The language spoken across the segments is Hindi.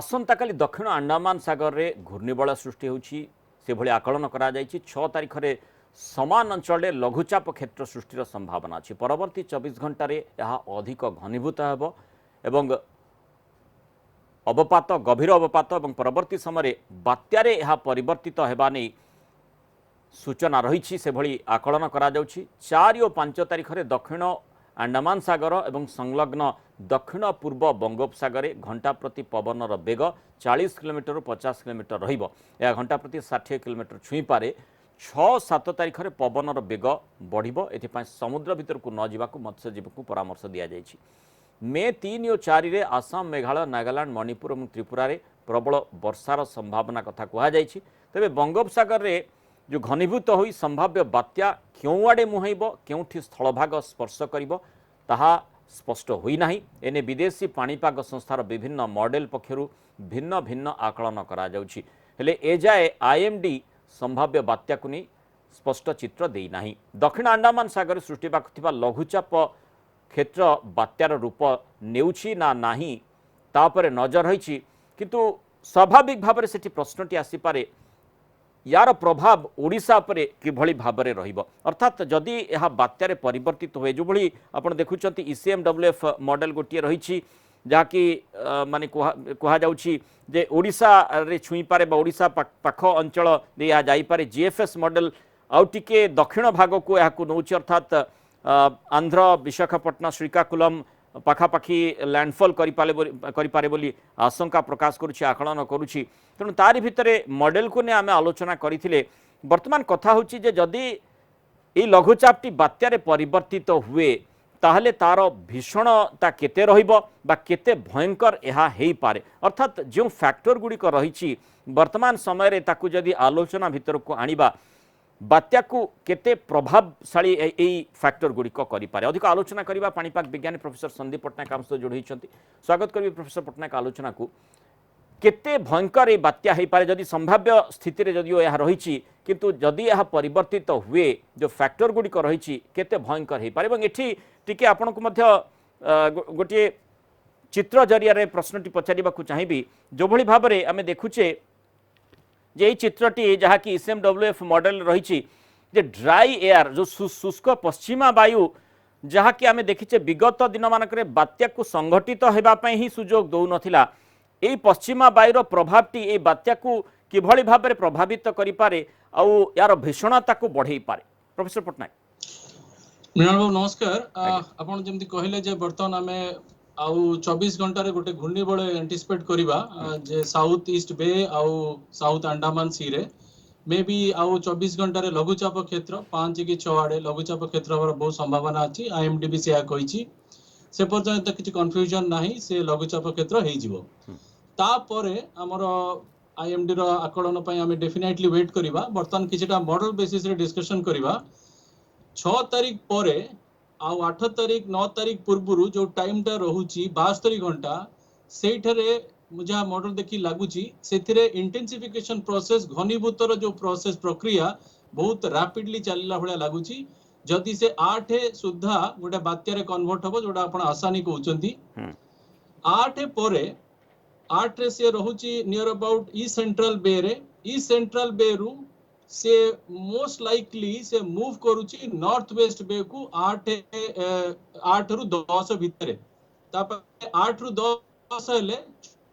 आसंता काली दक्षिण अंडमान सागर रे घूर्णिबल सृष्टि होछि से भली आकलन करा जायछि 6 तारिख रे समान अंचल लघुचाप क्षेत्र सृष्टिर संभावना अछि। परवर्ती 24 घंटा रे यह अधिक घनीभूत हेबो एवं अवपात गभीर अवपात और परवर्ती समय बात्यारे यह परिवर्तित हेबा नै सूचना रही से भली आकलन करा जाउछि। 4 और 5 तारिख रे दक्षिण अंडमान सागर एवं संलग्न दक्षिण पूर्व बंगोपसागर घंटा प्रति पवनर बेग 40 किलोमीटर 50 किलोमीटर रहिबो। या घंटा प्रति 60 किलोमीटर छुई पारे। 6-7 तारिख रे पवनर बेग बढ़िबो। एथिपाई समुद्र भीतर को न जीवाकू मत्स्यजीवी को परामर्श दिया जायछि। मे 3 और 4 रे आसाम मेघालय नागालैंड मणिपुर और त्रिपुरा रे प्रबल वर्षार संभावना कथा कहा जायछि। तबे बंगोपसागर रे जो घनीभूत होई संभाव्य बात्या क्यों आड़े मुहैब क्योंठी स्थलभाग स्पर्श करिबो ताहा स्पष्ट होई नाही। एने विदेशी पाणीपाग संस्थार विभिन्न मॉडल पक्षरु भिन्न भिन्न आकलन करा जाउछि। हेले ए जाए आईएमडी संभाव्य बात्या को नहीं स्पष्ट चित्र देई नाही। दक्षिण अंडमान सागर सृष्टि बाकुथिबा लघुचाप क्षेत्र बात्यार रूप नेउछि ना नाही तापर नजर रही। किंतु स्वाभाविक भाव में सेठी प्रश्नटी आसी पारे यार प्रभाव ओडिशा पर किभली भाबरे रहिबो। अर्थात जदि यह बात्यारे परिवर्तित हुए जो भली आपण देखुचंती ईसीएमडब्ल्यूएफ मॉडल गोटे रही जहाँकि माने कहा जाउछि जे ओडिशा रे छुई पारे बा ओडिशा पाख अंचल दे या जाई पारे। जीएफएस मॉडल आउ टिके दक्षिण भाग को या नौछि अर्थात आंध्र विशाखापट्टनम श्रीकाकुलम पाखापाखि लैंडफॉल करिपारे बोली आशंका प्रकाश करुछि आकलन करुछि। तेणु तारि भितरे मॉडल को ने आमे आलोचना करिथिले। वर्तमान कथा होछि जे जदि ए लघुचापटी बात्यारे परिवर्तित हुए ताहले तार भीषणता केते रहिबो बा केते भयंकर एहा हेई पारे। अर्थात जो फैक्टर गुडी को रहिछि वर्तमान समय रे ताकू जदि आलोचना भितर को आनिबा बात्या को केते प्रभावशाली एई फैक्टर गुडी को करि पारे। अधिक आलोचना करिबा पाणीपाग विज्ञानी प्रोफेसर संदीप पटनायक आम सहित जोड़ी होइछंती। स्वागत करिबी प्रोफेसर पटनायक आलोचना को। केते भयंकर ए बात्या हेई पारे जदि संभाव्य स्थिति रे जदि यह रहिछि किंतु जदि यह परिवर्तित हुए जो फैक्टर गुडी को रहिछि केते भयंकर हेई पारे। एवं एठी टिके आपण को मध्य गोटे चित्र जरिया रे प्रश्नटी पचारिबा को चाहिबी। जो भली भाव रे आमे देखुचे जे चित्रटी जहाँ कि ईसीएमडब्ल्यूएफ मॉडल रही ड्राई एयर जो शुष्क पश्चिमा वायु जहाँ कि आमे देखिचे विगत दिन मानक बात्या को संगठित होगापी ही सुजोग दौ नथिला। एई पश्चिमा वायुर प्रभावटी ए बात्या को किभली भाव में प्रभावित करि पारे आउ यार भीषणता को बढ़ई पारे। प्रोफेसर पटनायक मृणाल बाबू नमस्कार। आपण जेमती कहले जे बर्तमान आमे आउ 24 घंटा रे गोटे घूर्णिबल एंटिसिपेट करिबा जे साउथ ईस्ट बे आउ साउथ अंडमान सी रे मे बी आउ 24 घंटा रे लघुचाप क्षेत्र 5 कि 6 आड़े लघुचाप क्षेत्र होबार बहुत संभावना अछि। आईएमडी भी सेया कहिछि से पर्यंत किछि कंफ्यूजन नाही से लघुचाप क्षेत्र हेइ जिवो। ता परे हमर आईएमडी रो आकलन पय हमें डेफिनेटली वेट करिबा। बर्तमान किछटा मॉडल बेसिस रे डिस्कशन करिबा। 6 तारिख परे आउ 8 तारिख 9 तारिख पूर्व जो टाइम टा रहुची 72 घंटा सेठरे मुझे मॉडल देखी लगुची सेथिरे इंटेंसिफिकेशन प्रोसेस घनीभूतर जो प्रोसेस प्रक्रिया बहुत रैपिडली चलला भलिया लगुची। जदि से 8 सुद्धा गोटे बात्यारे कन्वर्ट हबो जोडा आपण आसानी कहउचंती 8 परे 8 रे से रहुची नियर अबाउट ई सेंट्रल बे रे। ई सेंट्रल बे रु से मोस्ट लाइकली से मूव करूची नॉर्थ वेस्ट बे को 8 रु 10 भितरे। तापर 8 रु 10 हेले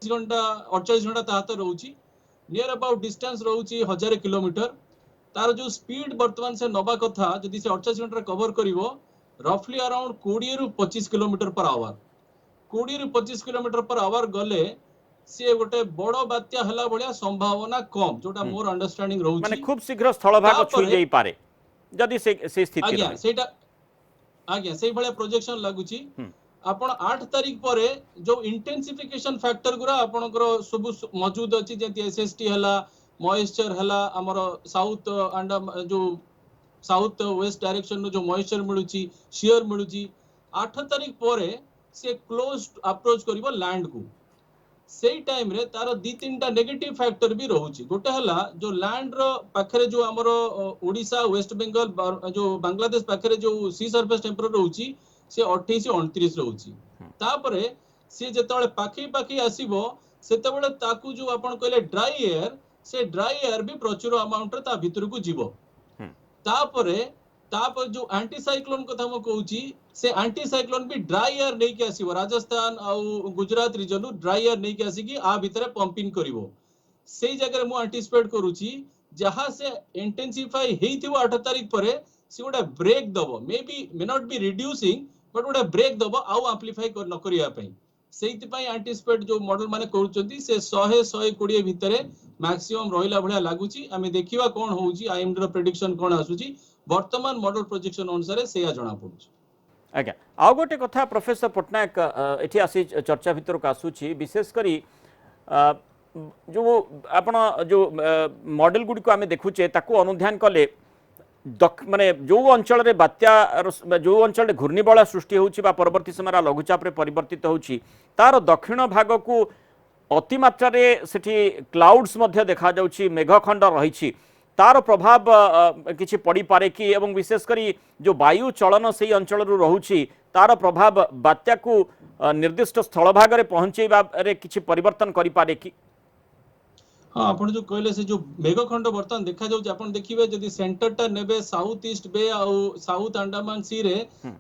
24 घंटा 48 घंटा ताहात रहउची नियर अबाउट डिस्टेंस रहउची 1000 किलोमीटर। तार जो स्पीड वर्तमान से नबा कथा जदि से 48 घंटा कवर करिवो रफली अराउंड 20 रु 25 किलोमीटर पर आवर। 20 रु 25 किलोमीटर पर आवर गले से गोटे बड़ बात्या हला भलिया संभावना कम जोटा मोर अंडरस्टैंडिंग रहउची। माने खूब शीघ्र स्थल भाग छुई जाई पारे जदि से स्थिति आज्ञा सेटा आज्ञा सेही भलिया प्रोजेक्शन लागुची। आपण 8 तारिख परे जो इंटेंसिफिकेशन फैक्टर गुरा आपनकर सब मौजूद अछि जेति एसएसटी हला मॉइस्चर हला हमर साउथ अंडा जो साउथ वेस्ट डायरेक्शन नो जो मॉइस्चर मिलुची शेयर मिलुची 8 तारिख परे से क्लोज अप्रोच करिवो लैंड को। सेही टाइम रे तार दी तीनटा नेगेटिव फैक्टर भी रहउची। गोटे हला जो लैंड रो पाखरे जो हमर ओडिशा वेस्ट बंगाल जो बांग्लादेश पाखरे जो सी सरफेस टेम्परेचर रहउची से 28 29 रहउची। तापरे से जेतळे पाखी पाखी आसीबो सेतेबेले ताकू जो आपण कहले ड्राई एयर से ड्राई एयर भी प्रचुर अमाउंट रे ता भितर को जीवो हम्म, तापरे तापर जो एंटी साइक्लोन कथा मो कहूची से एंटी साइक्लोन भी ड्राई एयर नहीं के आसीबो राजस्थान आ गुजरात रीजन ड्राई एयर नहीं के आसी कि आ भितर पंपिंग करिवो सेई जगह रे मु एंटिसिपेट करूची जहां से इंटेंसिफाई हेइथिबो 8 तारिख परे से गोटे ब्रेक दबो may not be reducing but गोटे ब्रेक दबो आउ एम्प्लीफाई न करिया पई सेइतिपाई एंटिसिपेट जो मॉडल माने करूचंती से 100-120 भितरे मैक्सिमम रहिला भलिया लागुची आमे देखिबा कोन होउची आईएमडी रो प्रेडिक्शन कोन आसुची वर्तमान मॉडल प्रोजेक्शन अनुसार से जना पड़ुची आज्ञा आउ गोटे कथा प्रोफेसर पट्टनायक एठी आसी चर्चा भितर को आसुची विशेष करी जो आपण जो मॉडल गुडी को आमे देखुचे ताकू अनुध्यान कले माने जो अंचल रे बात्या जो अंचल घूर्णिबल सृष्टि होउची बा परवर्ती समय लघुचाप रे परिवर्तित होउची तार दक्षिण भाग को अतिमात्रा रे सेठी क्लाउड्स मध्य देखा जाउची मेघखंड रहिची तार प्रभाव किछि पड़ी पारे कि एवं विशेष करी जो वायु चलन से अंचल रहुची तार प्रभाव बात्या को निर्दिष्ट स्थल भाग रे पहुंचेबा रे किछि परिवर्तन करि पारे कि हाँ आपण जो कहले से जो मेघखंड बर्तमान देखा जाउछ आपण देखिबे जदी सेंटरटा नेबे साउथ ईस्ट बे आ साउथ अंडमान सी रे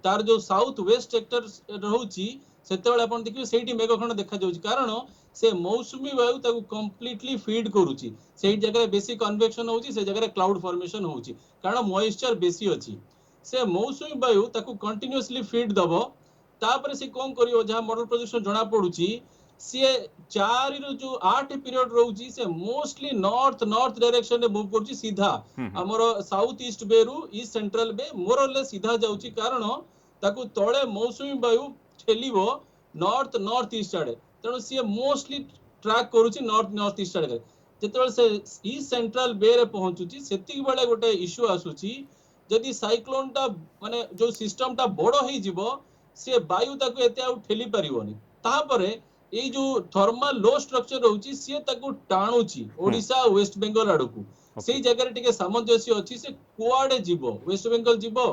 तार जो साउथ वेस्ट सेक्टर रहउची सेतेबेले आपण देखिबे सेठी मेघखंड देखा जाउछ कारण से मौसुमी वायु ताकू कंप्लीटली फीड करूची सेही जगह बेसी कन्वेक्शन होउची से जगह क्लाउड फॉर्मेशन होउची कारण मॉइस्चर बेसी अछि से मौसुमी वायु ताकू कंटीन्यूअसली फीड दबो तापर से कोन करियो जहां मॉडल प्रोजेक्शन जणा पडुची से 4 रो जो 8 पीरियड रहउची से मोस्टली नॉर्थ डायरेक्शन रे मूव करची सीधा हमरो साउथ ईस्ट बे रु ईस्ट सेंट्रल बे मोरले सीधा जाउची कारण ताकू तळे मौसुमी वायु ठेलिबो नॉर्थ ईस्ट आडे तेणु सी मोस्टली ट्रैक करूची नॉर्थ ईस्ट आडे जेतेबेले से ईस्ट सेंट्रल बे रे पहुंचुची सेतिक बेले गोटे इश्यू आसुची जदी साइक्लोन टा माने जो सिस्टम टा बडो हे जिवो से वायु ताकू एते आउ ठेली परिवोनी तापरे ए जो थर्मल लो स्ट्रक्चर रहउची से ताकू टाणुची ओडिसा वेस्ट बंगाल आडकू सेही जगह रे टिके सामंजस्य अछि से कुआडे जिवो वेस्ट बंगाल जिवो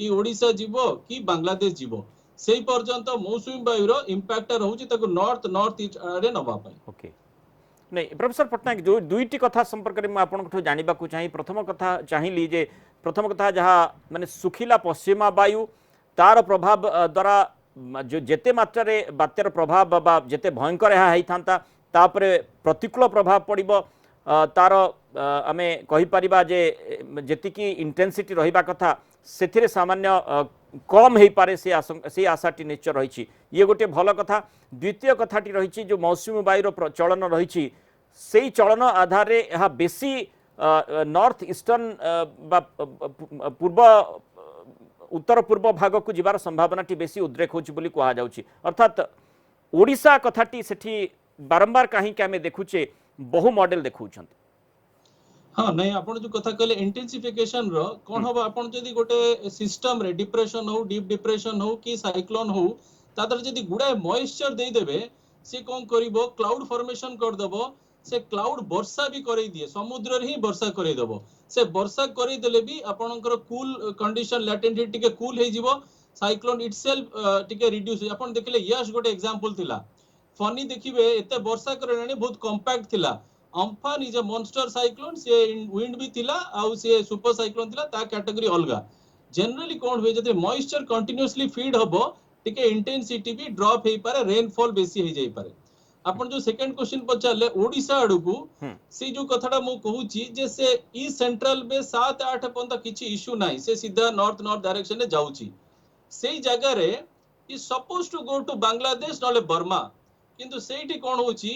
कि ओडिसा जिवो कि बांग्लादेश जिवो सेही पर्यंत मौसुमी वायु रो इंपैक्ट रहउची ताकू नॉर्थ ईस्ट रे नबा पाई ओके नहीं प्रोफेसर पट्टनायक जो दुईटी कथा संपर्क में आपको जानवा चाहिए प्रथम कथा चाहिए जे प्रथम कथा जहाँ माने सुखिला पश्चिमा वायु तार प्रभाव द्वारा जो जेते मात्रा रे बात्यार प्रभाव बा जेते भयंकर यहाँ होता तापरे प्रतिकूल प्रभाव पड़िबो तार आमे कहि परिबा जे जेतिकी इंटेंसिटी रहिबा कथा सेथिरे सामान्य कम हो पारे से आशाटी निश्चय रही ये गोटे भल कथा द्वितीय कथाटी रही जो मौसुमी वायुर चलन रही से चलन आधार यह बेसी नॉर्थ ईस्टर्न पूर्व उत्तर पूर्व भाग को जीवार संभावना बेसी उद्रेक होची बोली कहा जाउची अर्थात ओडिशा कथाटी सेठी बारंबार कहीं आम देखुचे बहु मॉडल देखुछंती हाँ नहीं आपण जो कथा कहले इंटेंसिफिकेशन रो कोन हो आपण जदी गोटे सिस्टम रे डिप्रेशन हो डीप डिप्रेशन हो कि साइक्लोन हो तादर जदी गुडा मॉइस्चर दे देबे से कोन करिवो क्लाउड फॉर्मेशन कर देबो से क्लाउड वर्षा भी करै दिए समुद्र रे ही वर्षा करै देबो से वर्षा करै देले भी आपनकर कूल कंडीशन लैटेंट टिके कूल हे जीवो साइक्लोन इटसेल्फ टिके रिड्यूस आपण देखले यस गोटे एग्जांपल थिला फनी देखिबे एते वर्षा करनानी बहुत कॉम्पैक्ट थिला Amphan is a monster cyclone से विंड भी थिला आउ से सुपर साइक्लोन थिला ता कैटेगरी अलगा जनरली कोन होय जदि मॉइस्चर कंटीन्यूअसली फीड हबो टिके इंटेंसिटी भी ड्रॉप हे पारे रेनफॉल बेसी हे जाई पारे आपण जो सेकंड क्वेश्चन पचारले ओडिसा अडकू से जो कथाटा मु कहूची जे से ई सेंट्रल बे 7-8 पंत किछि इश्यू नाही से सीधा नॉर्थ डायरेक्शन रे जाउची सेही जगह रे is suppose to go to Bangladesh नले बर्मा किंतु सेठी कोन होची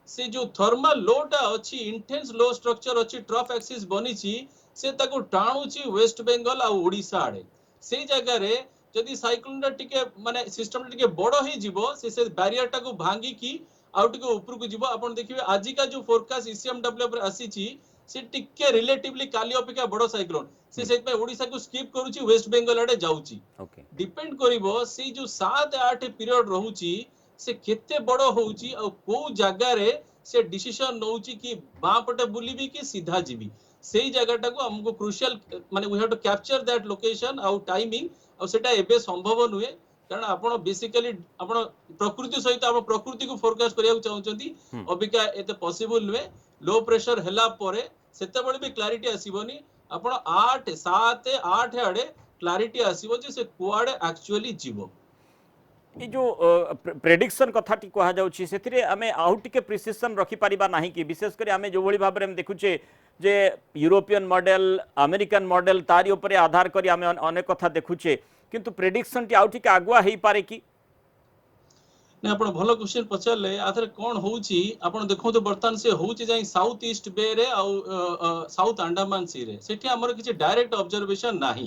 से जो थर्मल लोटा अछि इंटेंस लो स्ट्रक्चर अछि ट्रफ एक्सिस बनिछि से ताको टाणुछि वेस्ट बंगाल आ ओडिसा आडे सेही जगह रे जदी साइक्लोन टिके माने सिस्टम टिके बडो हे जिवो से बैरियर टाको भांगी की आउट के ऊपर को जीवो आपण देखिबे आज का जो फोरकास्ट ईसीएमडब्ल्यू पर आसीची से टिके रिलेटिवली काली अपेक्षा बडो साइक्लोन से सेत पे ओडिसा को स्किप करूची वेस्ट बंगाल आडे जाउची डिपेंड करिवो से जो 7-8 पीरियड रहूची से केते बडो होउची आ को जगह रे से डिसीजन नउची कि बां पटे बुलीबी कि सीधा जीबी सेही जगहटा को हमको क्रूशियल माने we have to capture that location आउ टाइमिंग और सेटा एबे संभव नुए कारण आपण बेसिकली आपण प्रकृति सहित आप प्रकृति को फोरकास्ट करिया चाहउचंती अबिका एते पॉसिबल नुहे लो प्रेशर हला परे सेते बळे भी क्लैरिटी आसीबोनी आपण 8 7 8 आडे क्लैरिटी आसीबो जे से कुआडे एक्चुअली जीवो ये जो प्रेडिक्शन कथा टी कहा जाउछि सेथिरे आमे आउ टिके प्रिसिजन रखि परिबा नाही कि विशेष करी आमे जो भली भाबरे हम देखुचे जे यूरोपियन मॉडल अमेरिकन मॉडल तारी ऊपर आधार करी आमे अनेक कथा देखुचे किंतु प्रेडिक्शन टी आउ टिके आगुआ हेई पारे कि ने आपण भलो क्वेश्चन पचारले आथरे कोन होउची आपण देखो तो बर्तन से होउची जाई साउथ ईस्ट बे रे आ साउथ अंडमान सी रे सेठी हमर किछि डायरेक्ट ऑब्जर्वेशन नाही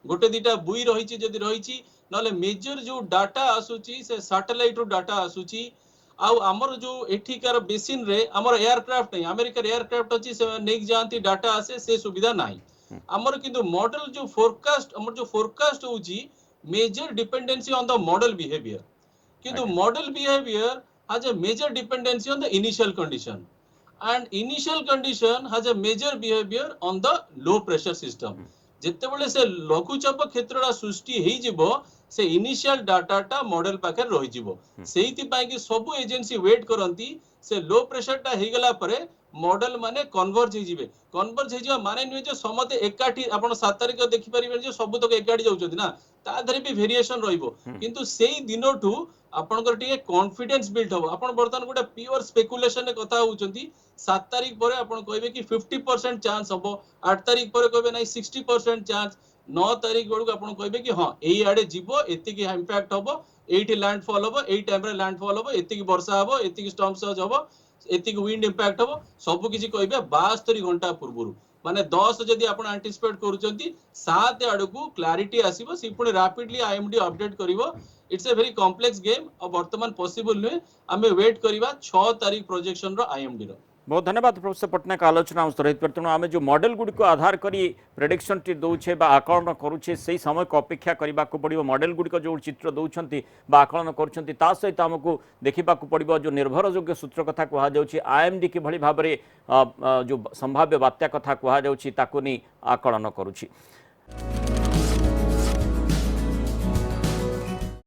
गोटे दिटा बुई रहिची जदी रहिची नले मेजर जो डाटा आसुची से सैटेलाइट रो डाटा आसुची आ हमर जो एठिकार बेसिन रे हमर एयरक्राफ्ट नहीं अमेरिकन एयरक्राफ्ट अछि से नेक जानती डाटा आसे से सुविधा नाही हमर किंतु मॉडल जो फोरकास्ट हमर जो फोरकास्ट होउची major dependency on the model behaviour किंतु model behaviour has a major dependency on the initial condition and initial condition has a major behavior on the low pressure system जेते बेले से लघुचाप क्षेत्रडा सृष्टि हेई जिवो से इनिशियल डाटाटा मॉडल पाखे रहि जिवो सेहिति पाई कि सब एजेंसी वेट करंती से लो प्रेशरटा हेई गला परे मॉडल माने कन्वर्ज हेई जिवे कन्वर्ज हेई जिवा माने नुहे जे समते एकाठी आपण 7 तारिख देखि परिबे जे सब तक एकाठी जाउछथि ना ता धरे भी वेरिएशन रहिबो किंतु सेही दिनोठू आपनकर टिके कॉन्फिडेंस बिल्ड हो आपण बर्तन गोटे प्योर स्पेकुलेशन ने कथा होउचंती 7 तारिख परे आपण कहबे कि 50% चांस हबो 8 तारिख परे कहबे नै 60% चांस 9 तारिख बेलू आपण कहबे कि हां एई आडे जीवो एति की इंपैक्ट हबो एठी लैंडफॉल हबो एई टाइम रे लैंडफॉल हबो एति की वर्षा हबो एति की स्टॉर्म सर्ज हबो एति की विंड इंपैक्ट हबो सब किछि कहबे 72 घंटा पूर्वरु माने 10 जदी आपण एंटिसिपेट करूचंती 7 आडकू क्लैरिटी आसीबो सी पुणी रैपिडली आईएमडी अपडेट करिवो it's a very complex game और वर्तमान पॉसिबल नुहे आमे वेट करिवा 6 तारिख प्रोजेक्शन रो आईएमडी रो बहुत धन्यवाद प्रोफेसर पट्टनायक आलोचना रही तेणु आम जो मॉडल गुड़ी को आधार करी प्रेडिक्शन टी दौचे आकलन करुचे से समय को अपेक्षा करने को पड़ो मॉडल गुड़ी जो चित्र दौरान आकलन कर सहित आमको देखा पड़ो जो निर्भरयोग्य सूत्र कथा कहुच्छी आईएमडी किभली भाव में जो संभाव्य बात्या कथा कहुच्छी आकलन करुच्ची।